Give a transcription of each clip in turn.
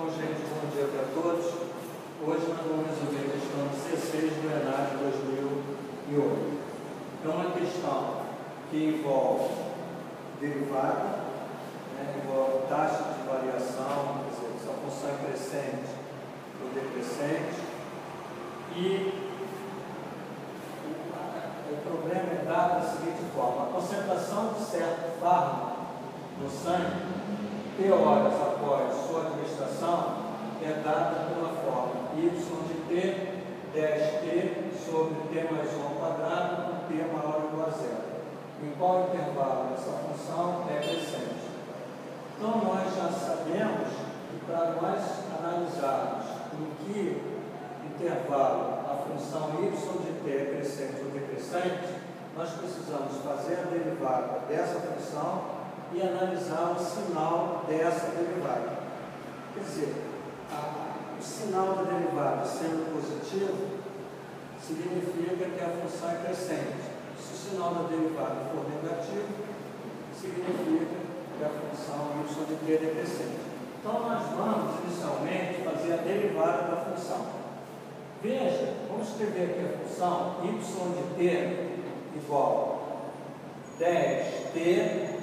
Bom, gente, bom dia para todos. Hoje nós vamos resolver a questão 16 do ENAD 2008. É uma questão que envolve derivada, envolve taxa de variação, quer dizer, se a função é crescente ou decrescente. E o problema é dado da seguinte forma: a concentração de certo fármaco no sangue, T horas após sua administração, é dada pela forma y de t 10t sobre t mais 1 ao quadrado com t maior ou igual a zero. Em qual intervalo essa função é crescente? Então, nós já sabemos que para nós analisarmos em que intervalo a função y de t é crescente ou decrescente, nós precisamos fazer a derivada dessa função e analisar o sinal dessa derivada. Quer dizer, o sinal da derivada sendo positivo significa que a função é crescente. Se o sinal da derivada for negativo, significa que a função y de t é decrescente. Então, nós vamos inicialmente fazer a derivada da função. Veja, vamos escrever aqui a função y de t igual a 10t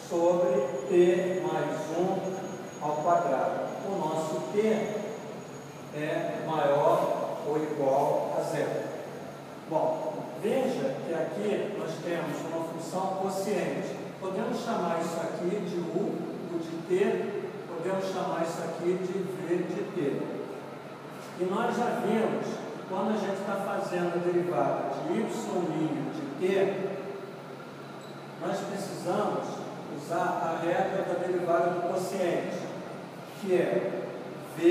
sobre t mais 1 ao quadrado. O nosso t é maior ou igual a zero. Bom, veja que aqui nós temos uma função quociente. Podemos chamar isso aqui de u de t, podemos chamar isso aqui de v de t. E nós já vimos que quando a gente está fazendo a derivada de y de t, nós precisamos usar a regra da derivada do quociente, que é v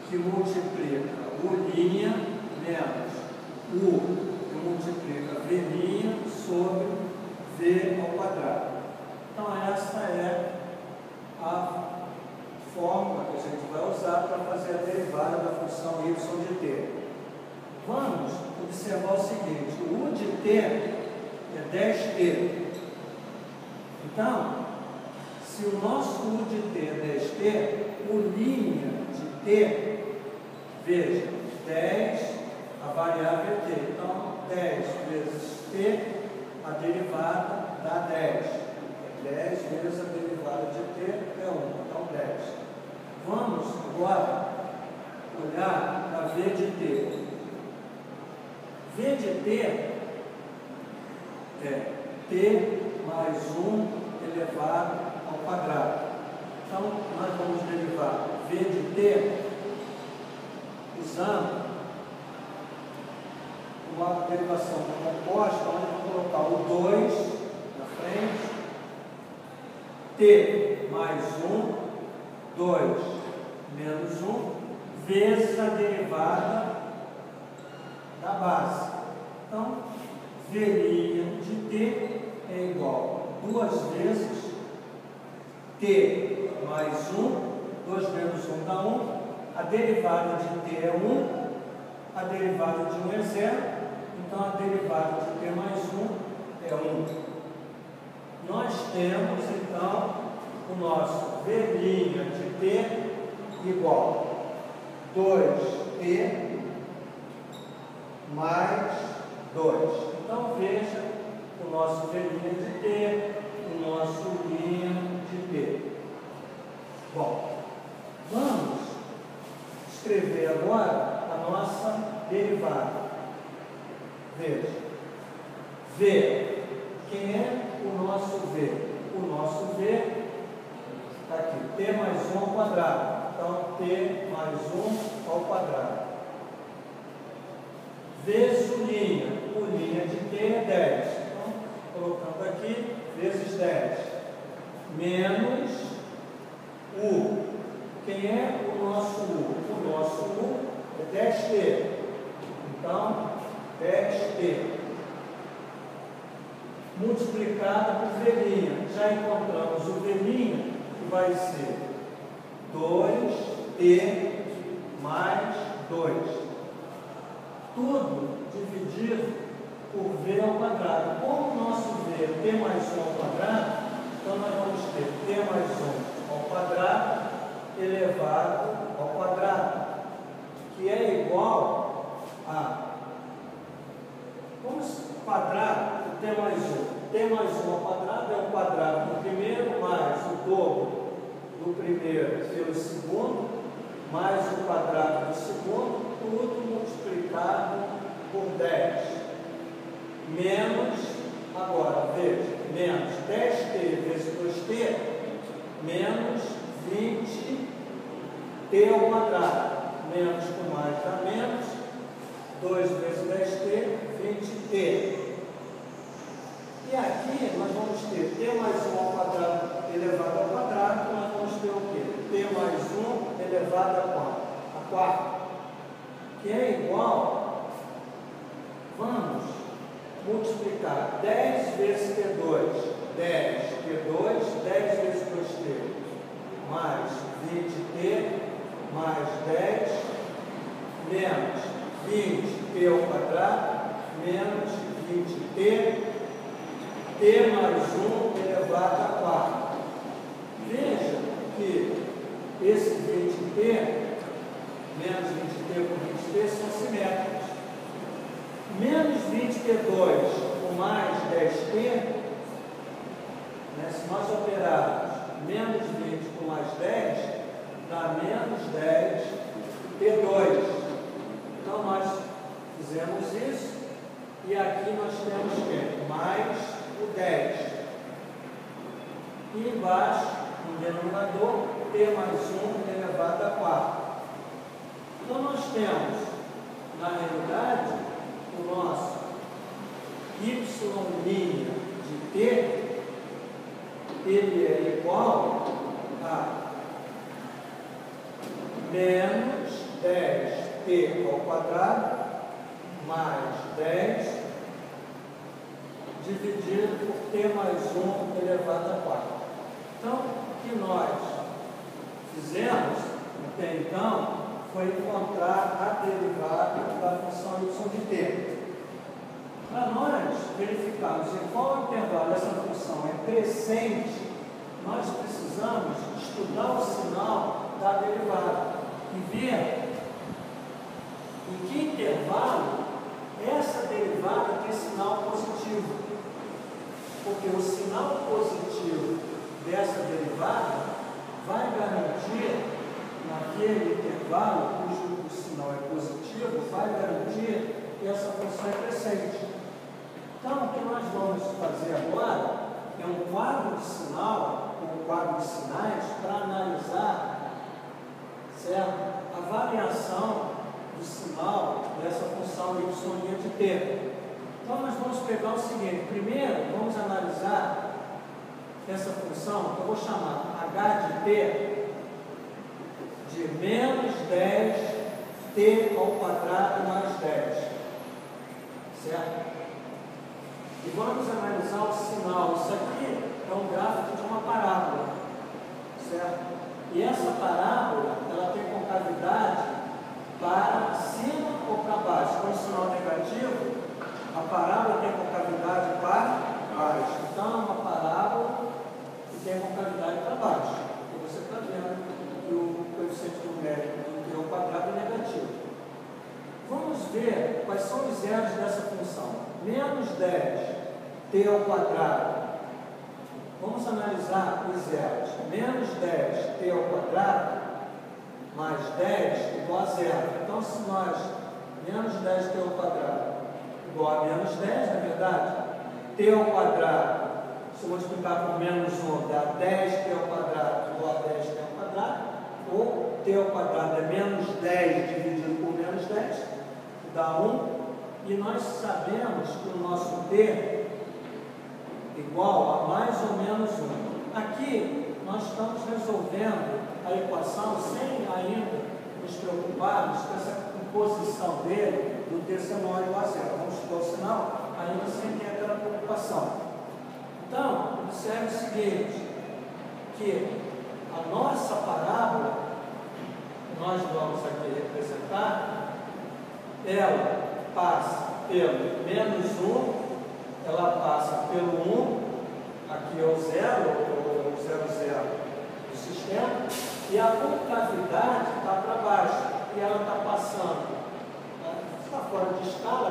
que multiplica u' menos u que multiplica v' sobre v ao quadrado. Então, essa é a fórmula que a gente vai usar para fazer a derivada da função y de t. Vamos observar o seguinte: o u de t é 10t. Então, se o nosso u de t é 10t, o' de t, veja, 10, a variável é t. Então, 10 vezes t, a derivada dá 10. 10 vezes a derivada de t é 1. Então, 10. Vamos agora olhar para v de t. V de t é t mais 1 elevado ao quadrado. Então, nós vamos derivar v de t usando uma derivação composta, onde eu vou colocar o 2 na frente, t mais 1, 2 menos 1, vezes a derivada da base. Então, v' de t é igual a 2 vezes t mais 1, 2 menos 1 dá 1, a derivada de t é 1, a derivada de 1 é 0, então a derivada de t mais 1 é 1. Nós temos, então, o nosso v' de t igual a 2t mais 2. Então, veja o nosso v' de t, o nosso u' de t. Bom, vamos escrever agora a nossa derivada. Veja, v, quem é o nosso v? O nosso v está aqui, t mais 1 ao quadrado. Então, t mais 1 ao quadrado. Vezes u'. U' de t é 10. Então, colocando aqui, vezes 10. Menos u. Quem é o nosso u? O nosso u é 10t. Então, 10t. Multiplicada por v'. Já encontramos o v', que vai ser 2t mais 2. Tudo dividido por v ao quadrado. Como o nosso v é t mais 1 ao quadrado, então nós vamos ter t mais 1 ao quadrado elevado do primeiro pelo segundo, mais o quadrado do segundo, tudo multiplicado por 10. Menos, agora, veja, menos 10t vezes 2t, menos 20t ao quadrado. Menos com mais dá menos, 2 vezes 10t, 20t. E aqui nós vamos ter t mais 1 ao quadrado elevado ao quadrado, nós vamos ter o quê? T mais 1 elevado a quanto? A quarta. Que é igual, vamos multiplicar 10 vezes T2, 10 T2, 10 vezes 2T, mais 20T, mais 10, menos 20T ao quadrado, menos 20T, T mais 1 elevado a 4. Veja que esse 20T, menos 20T por 20T são simétricos. Menos 20T2 com mais 10T, né, se nós operarmos menos 20 com mais 10, dá menos 10T2. Então, nós fizemos isso, e aqui nós temos que mais o 10. E embaixo, no denominador, T mais 1 elevado a 4. Então, nós temos, na realidade, o nosso y' de t, ele é igual a menos 10t ao quadrado mais 10 dividido por t mais 1 elevado a 4. Então, o que nós fizemos até então foi encontrar a derivada da função y de t. Para nós verificarmos em qual intervalo essa função é crescente, nós precisamos estudar o sinal da derivada e ver em que intervalo essa derivada tem sinal positivo. Porque o sinal positivo dessa derivada vai garantir, naquele intervalo cujo o sinal é positivo, vai garantir que essa função é crescente. Então, o que nós vamos fazer agora é um quadro de sinal, um quadro de sinais, para analisar, certo, a variação do sinal dessa função y' de t. Então, nós vamos pegar o seguinte: primeiro, vamos analisar essa função, que eu vou chamar h de t, de menos 10t ao quadrado mais 10, certo? E vamos analisar o sinal. Isso aqui é um gráfico de uma parábola, certo? E essa parábola, ela tem concavidade para cima ou para baixo. Com o sinal negativo, a parábola tem concavidade para baixo. Então, é uma parábola que tem concavidade para baixo. E você está vendo que o coeficiente numérico do t ao quadrado é negativo. Vamos ver quais são os zeros dessa função. Menos 10t ao quadrado. Vamos analisar os zeros. Menos 10t ao quadrado mais 10 igual a zero. Então, se nós, menos 10t ao quadrado igual a menos 10, na verdade, t ao quadrado, se eu multiplicar por menos 1, dá 10t ao quadrado igual a 10t ao quadrado, ou t ao quadrado é menos 10 dividido por menos 10, dá 1, e nós sabemos que o nosso t é igual a mais ou menos 1. Aqui, nós estamos resolvendo a equação sem ainda nos preocuparmos com essa composição dele do t ser maior ou igual a zero. Vamos estudar o sinal ainda sem ter aquela preocupação. Então, observe o seguinte, que a nossa parábola, nós vamos aqui representar, ela passa pelo menos 1, ela passa pelo 1, aqui é o 0, ou 0,0 do sistema, e a concavidade está para baixo, e ela está passando, está fora de escala,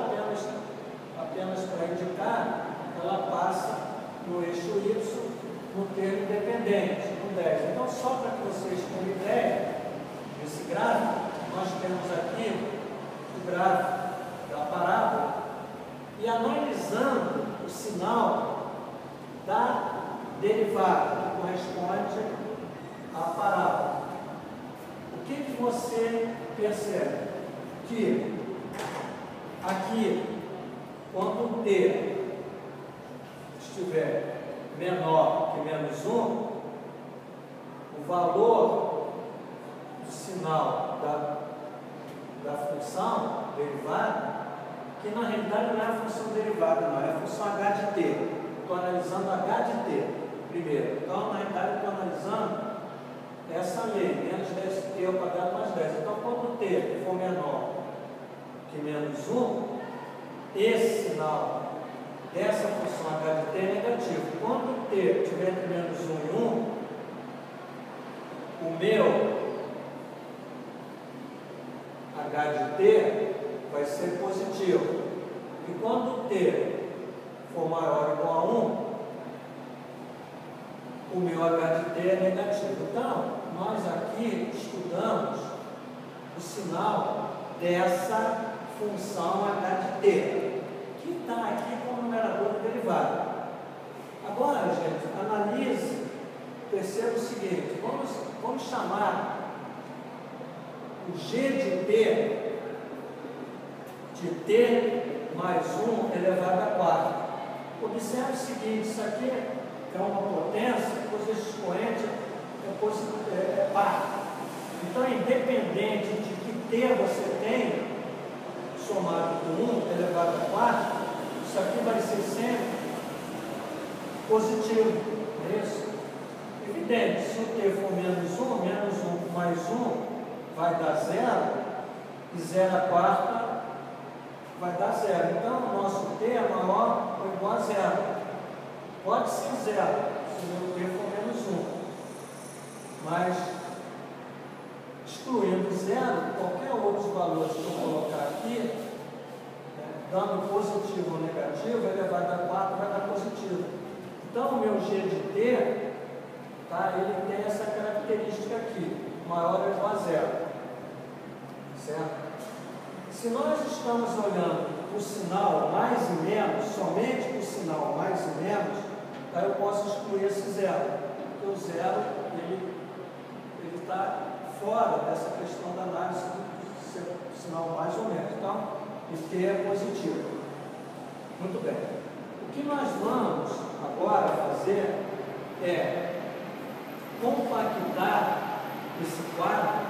apenas para indicar, ela passa no eixo Y, no termo independente, no 10. Então, Então, só para que vocês tenham ideia desse gráfico, nós temos aqui o gráfico da parábola e analisando o sinal da derivada que corresponde à parábola. O que você percebe? Que aqui, quando o t estiver menor que menos 1, o valor do sinal da função derivada, que na realidade não é a função derivada, não, é a função h de t. Estou analisando h de t primeiro. Então, na realidade, estou analisando essa lei, menos 10t ao quadrado mais 10. Então, quando o t for menor que menos 1, esse sinal dessa função h de t é negativo. Quando o t estiver entre menos 1 e 1, o meu h de t vai ser positivo. E quando o t for maior ou igual a 1, o meu h de t é negativo. Então, nós aqui estudamos o sinal dessa função h de t, que está aqui com o numerador derivado. Agora, gente, analise, perceba o seguinte, vamos chamar o g de t mais 1 elevado a 4. Observe o seguinte, isso aqui é uma potência cujo expoente é par. Então, independente de que t você tem, somado com 1 elevado a 4, isso aqui vai ser sempre positivo. É isso? Evidente, se o t for menos 1 mais 1 vai dar 0, e 0 a quarta vai dar 0. Então, o nosso t é maior ou igual a 0. Pode ser 0, se o meu t for menos 1. Mas, excluindo 0, qualquer outro valor que eu colocar aqui, dando positivo ou negativo, elevado a 4 vai dar positivo. Então, o meu g de t, tá, ele tem essa característica aqui, maior ou igual a 0. Certo? Se nós estamos olhando o sinal mais e menos, somente o sinal mais e menos, aí eu posso excluir esse 0, porque o 0 ele está fora dessa questão da análise do sinal mais ou menos. Então, o t é positivo. Muito bem. O que nós vamos agora fazer é compactar esse quadro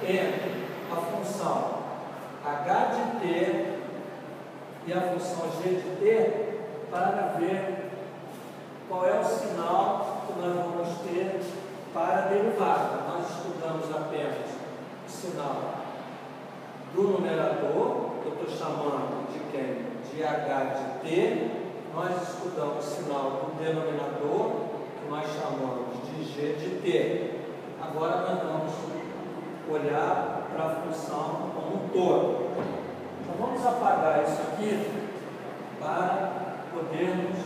entre a função h de t e a função g de t para ver qual é o sinal que nós vamos ter para a derivada. Nós estudamos apenas o sinal do numerador, que eu estou chamando de quem? De h de t. Nós estudamos o sinal do denominador, que nós chamamos de g de t. Agora nós vamos olhar para a função como um todo. Então vamos apagar isso aqui para podermos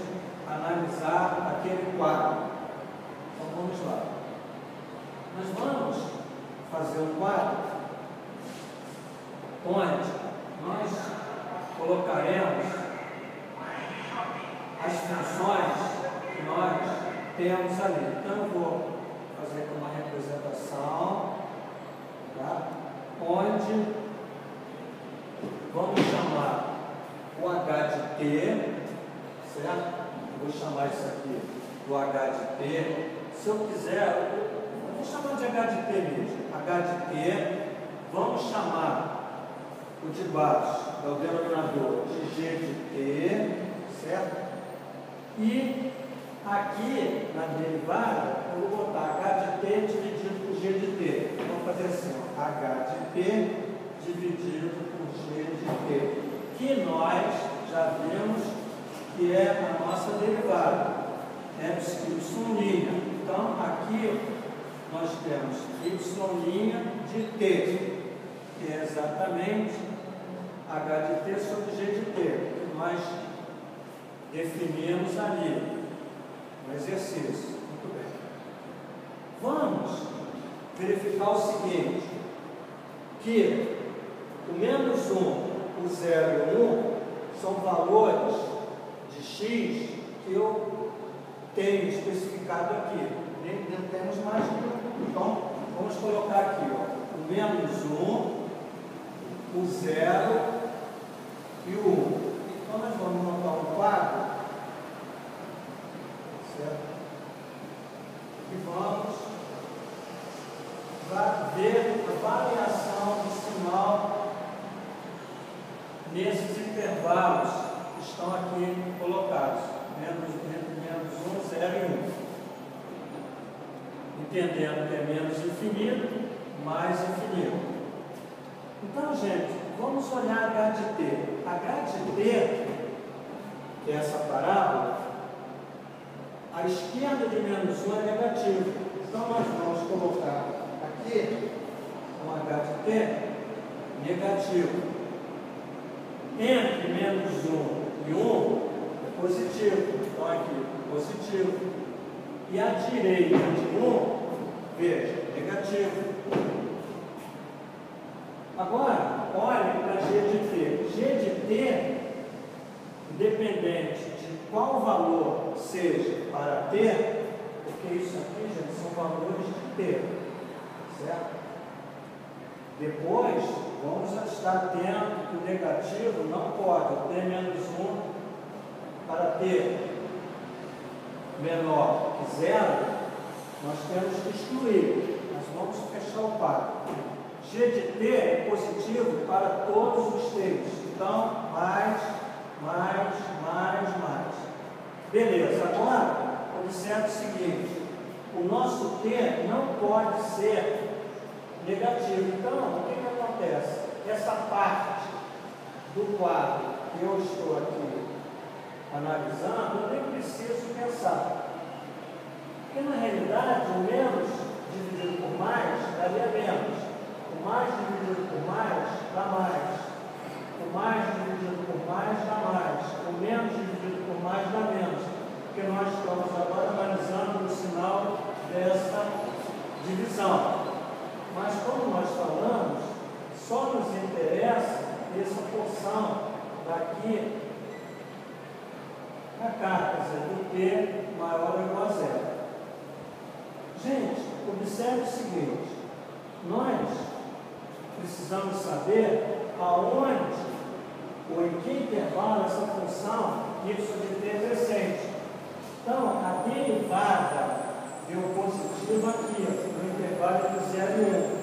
analisar aquele quadro. Então vamos lá. Nós vamos fazer um quadro onde nós colocaremos as funções que nós temos ali. Então eu vou fazer aqui uma representação, tá? Onde vamos chamar o h de t, certo? Eu vou chamar isso aqui do h de t. Se eu quiser, eu vou chamar de h de t mesmo. h de t, vamos chamar o de baixo, é o denominador, de g de t, certo? E aqui na derivada, eu vou botar h de t dividido por g de t. Vamos fazer assim, ó, h de t dividido por g de t, que nós já vimos que é a nossa derivada, é y'. Então, aqui nós temos y' de t, que é exatamente h de t sobre g de t, que nós definimos ali no exercício. Muito bem. Vamos verificar o seguinte, que o menos 1, o 0 e o 1 são valores de x que eu tenho especificado aqui. Não temos mais que um. Então, vamos colocar aqui, ó, o menos 1, o 0 e o 1. Então, nós vamos montar um quadro, certo? E vamos ver a variação do sinal nesses intervalos que estão aqui colocados, entre menos 1, 0 e 1. Entendendo que é menos infinito, mais infinito. Então, gente, vamos olhar h de t. H de t, que é essa parábola, a esquerda de menos 1 é negativo. Então, nós vamos colocar aqui um h de t negativo. Entre menos 1 e 1 é positivo. Então, aqui, positivo. E à direita de 1, veja, negativo. Agora, olhe para G de t. G de t, independente de qual valor seja para t, porque isso aqui, gente, são valores de t, certo? Depois, vamos estar atento que o negativo não pode, o t menos 1 para t menor que 0, nós temos que excluir, mas vamos fechar o par. G de t é positivo para todos os t's. Então, mais. Beleza, agora, observe o seguinte, o nosso t não pode ser negativo. Então, o que acontece? Essa parte do quadro que eu estou aqui analisando, eu nem preciso pensar. Porque, na realidade, o menos dividido por mais daria menos. O mais dividido por mais dá mais. O mais dividido por mais dá mais. O menos dividido por mais dá menos. Porque nós estamos agora analisando o sinal dessa divisão. Mas, como nós falamos, só nos interessa essa porção daqui na cá, quer dizer, do t maior ou igual a 0. Gente, observe o seguinte, nós precisamos saber aonde ou em que intervalo essa função y de t é crescente. Então, a derivada deu positivo aqui, no intervalo entre 0 e 1.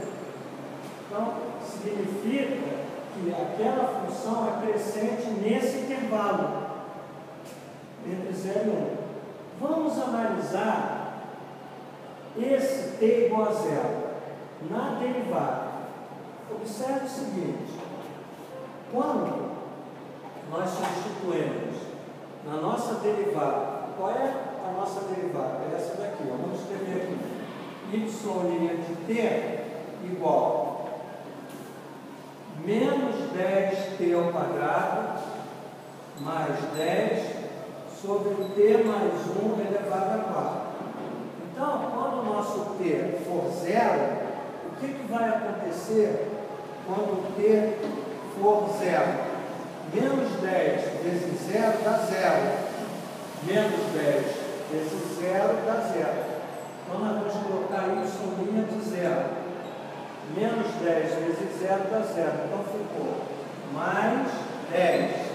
Então, significa que aquela função é crescente nesse intervalo, entre 0 e 1. Vamos analisar esse t igual a 0 na derivada. Observe o seguinte, quando nós substituímos na nossa derivada, qual é a nossa derivada? É essa daqui, ó. Vamos escrever aqui, y' de t igual menos 10t ao quadrado mais 10 sobre t mais 1 elevado a 4. Então, quando o nosso t for 0, o que vai acontecer quando t for 0? Menos 10 vezes 0 dá 0. Menos 10 vezes 0 dá 0. Então, nós vamos colocar y' de 0. Menos 10 vezes 0 dá 0. Então, ficou mais 10.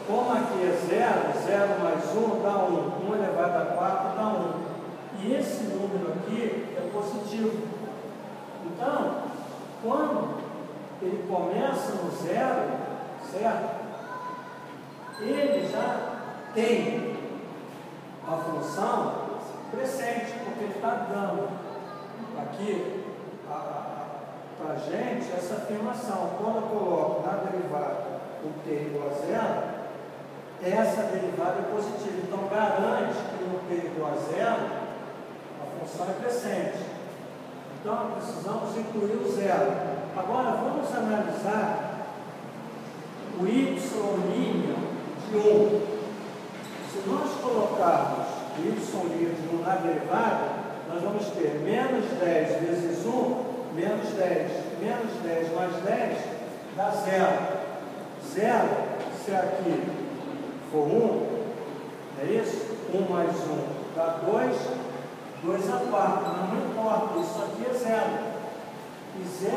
Como aqui é 0, 0 mais 1 dá 1. 1 elevado a 4 dá 1. E esse número aqui é positivo. Então, quando ele começa no 0, certo? Ele já tem a função crescente, porque ele está dando aqui para a gente essa afirmação. Quando eu coloco na derivada o t igual a 0, essa derivada é positiva. Então, garante que no t igual a 0, a função é crescente. Então, precisamos incluir o 0. Agora, vamos analisar o y' de 1. Se nós colocarmos o y' de 1 na derivada, nós vamos ter menos 10 vezes 1 menos 10. Menos 10 mais 10 dá 0. 0, se aqui for 1, é isso? 1 mais 1 dá 2, 2 a 4, mas não importa, isso aqui é 0. E 0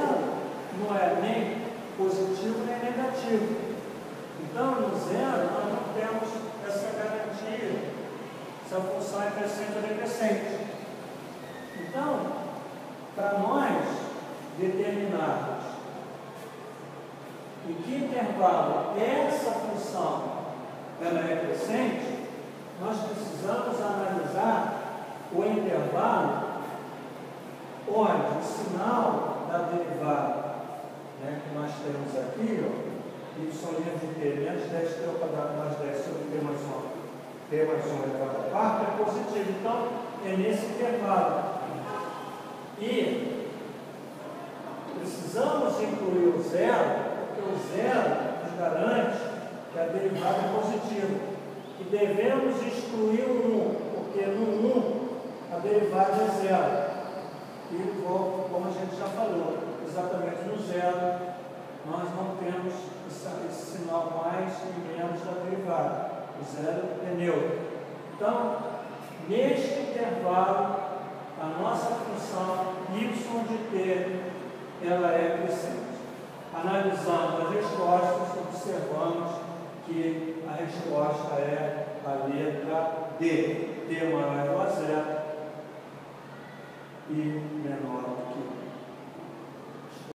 não é nem positivo nem negativo. Então, no 0, nós não temos essa garantia se a função é crescente ou decrescente. Então, para nós determinarmos em que intervalo essa função ela é crescente, nós precisamos analisar o intervalo onde o sinal da derivada, né, que nós temos aqui, ó, y livre de t menos 10t ao quadrado mais 10 sobre t mais 1 elevado a quarta é positivo. Então, é nesse intervalo. E precisamos incluir o zero, porque o zero nos garante que a derivada é positiva. E devemos excluir o 1, porque no 1 a derivada é zero. E como a gente já falou, exatamente no zero nós não temos esse sinal mais e menos da derivada. O zero é neutro. Então, neste intervalo, a nossa função y de t ela é crescente. Analisando as respostas, observamos que a resposta é a letra D. T maior ou igual a zero e menor